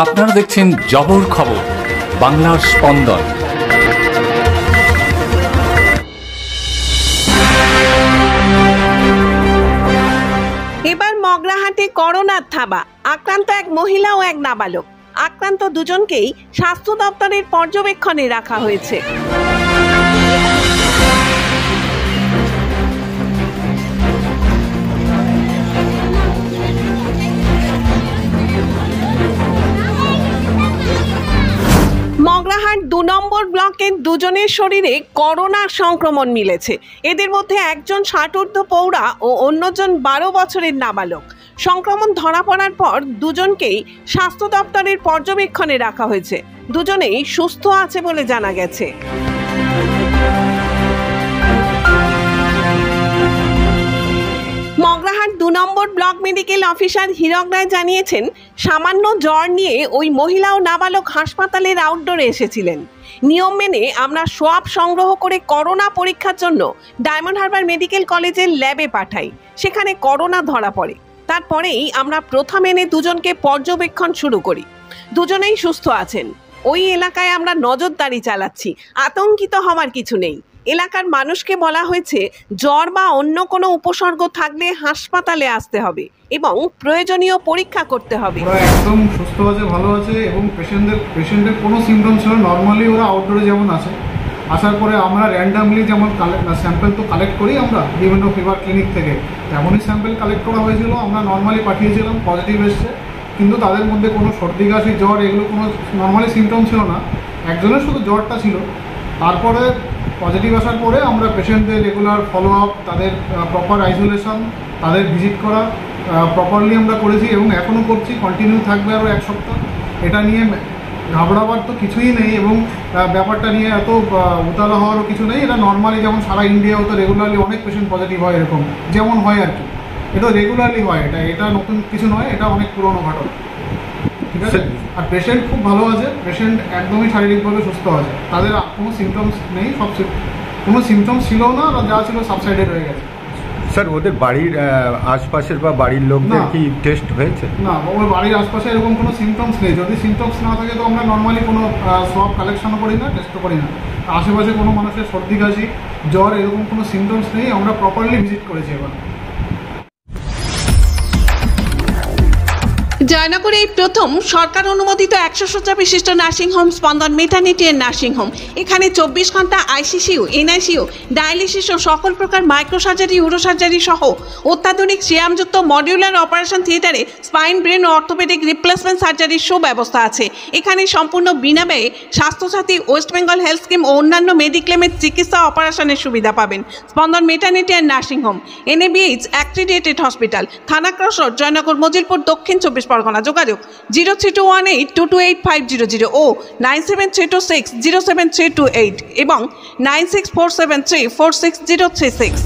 আপনারা দেখছেন জবর খবর, বাংলার স্পন্দন। এবার মগরাহাটে করোনার থাবা। আক্রান্ত এক মহিলা ও এক নাবালক। আক্রান্ত দুজনকেই স্বাস্থ্য দপ্তরের পর্যবেক্ষণে রাখা হয়েছে। মগরাহাট ২ নম্বর ব্লকের দুজনের শরীরে করোনা সংক্রমণ মিলেছে। এদের মধ্যে একজন ৬০ পৌরা ও অন্যজন ১২ বছরের নাবালক। সংক্রমণ ধরা পড়ার পর দুজনকেই স্বাস্থ্য দপ্তরের পর্যবেক্ষণে রাখা হয়েছে। দুজনেই সুস্থ আছে বলে জানা গেছে। মগরাহাট ২ নম্বর ব্লক মেডিকেল অফিসার হীরক রায় জানিয়েছেন, সামান্য জ্বর নিয়ে ওই মহিলা ও নাবালক হাসপাতালের আউটডোরে এসেছিলেন। নিয়ম মেনে আমরা সোয়াব সংগ্রহ করে করোনা পরীক্ষার জন্য ডায়মন্ড হারবার মেডিকেল কলেজের ল্যাবে পাঠাই। সেখানে করোনা ধরা পড়ে। তারপরেই আমরা প্রথম এনে দুজনকে পর্যবেক্ষণ শুরু করি। দুজনেই সুস্থ আছেন। ওই এলাকায় আমরা নজরদারি চালাচ্ছি। আতঙ্কিত হওয়ার কিছু নেই। এলাকার মানুষকে বলা হয়েছে, জ্বর বা অন্য কোনো উপসর্গ থাকলে হাসপাতালে আসতে হবে এবং প্রয়োজনীয় পরীক্ষা করতে হবে। ওরা একদম সুস্থ আছে, ভালো আছে এবং পেশেন্টের কোনো সিমটম ছিল। নর্মালি ওরা আউটডোরে যেমন আছে, আসার পরে আমরা র্যান্ডামলি যেমন স্যাম্পল তো কালেক্ট করি আমরা বিভিন্ন ফিভার ক্লিনিক থেকে, তেমনই স্যাম্পল কালেক্ট করা হয়েছিল। আমরা নর্মালি পাঠিয়েছিলাম, পজিটিভ এসছে, কিন্তু তাদের মধ্যে কোনো সর্দি কাশি জ্বর এগুলো কোনো নর্মালি সিমটম ছিল না। একজনের শুধু জ্বরটা ছিল। তারপরে পজিটিভ আসার পরে আমরা পেশেন্টদের রেগুলার ফলো আপ, তাদের প্রপার আইসোলেশন, তাদের ভিজিট করা প্রপারলি আমরা করেছি এবং এখনও করছি, কন্টিনিউ থাকবে আরও 1 সপ্তাহ। এটা নিয়ে ঘাবড়াবার তো কিছুই নেই এবং ব্যাপারটা নিয়ে এত উতালা হওয়ারও কিছু নেই। এটা নর্মালি যেমন সারা ইন্ডিয়াও তো রেগুলারলি অনেক পেশেন্ট পজিটিভ হয়, এরকম যেমন হয় আর কি, এটা রেগুলারলি হয়। এটা নতুন কিছু নয়, এটা অনেক পুরনো ঘটনা। ঠিক আছে। আর পেশেন্ট খুব ভালো আছে, পেশেন্ট একদমই শারীরিকভাবে সুস্থ আছে। তাদের কোনো সিমটমস নেই, কোনো সিমটমস ছিল না, যা ছিল সাবসাইডেড হয়ে গেছে। স্যার, ওদের বাড়ির আশপাশের বা বাড়ির লোকদের কি টেস্ট হয়েছে? না, ওর বাড়ির আশপাশে এরকম কোনো সিমটমস নেই। যদি সিমটমস না থাকে তো আমরা নর্মালি কোনো সোয়াব কালেকশনও করি না, টেস্টও করি না। আশেপাশে কোনো মানুষের সর্দি কাশি জ্বর এরকম কোনো সিমটমস নেই। আমরা প্রপারলি ভিজিট করেছি এবার। জয়নগরে এই প্রথম সরকার অনুমোদিত 100 শয্যা বিশিষ্ট নার্সিংহোম স্পন্দন মেটার্নিটি এন্ড নার্সিংহোম। এখানে 24 ঘন্টা আইসিসিউ, এনআইসিউ, ডায়ালিসিস ও সকল প্রকার মাইক্রোসার্জারি, ইউরোসার্জারি সহ অত্যাধুনিক সিয়ামযুক্ত মডিউলার অপারেশন থিয়েটারে স্পাইন, ব্রেন ও অর্থোপেডিক রিপ্লেসমেন্ট সার্জারির সুব্যবস্থা আছে। এখানে সম্পূর্ণ বিনামূল্যে Swasthyasathi, West Bengal health scheme ও অন্যান্য মেডিক্লেমের চিকিৎসা অপারেশনের সুবিধা পাবেন। Spandan maternity and nursing home, NABH accredited hospital, Thana cross road, Joynagar, Majilpur, Dakshin 24 Pargana. যোগাযোগ 0321822850 ও 9732607328 এবং 9647346036।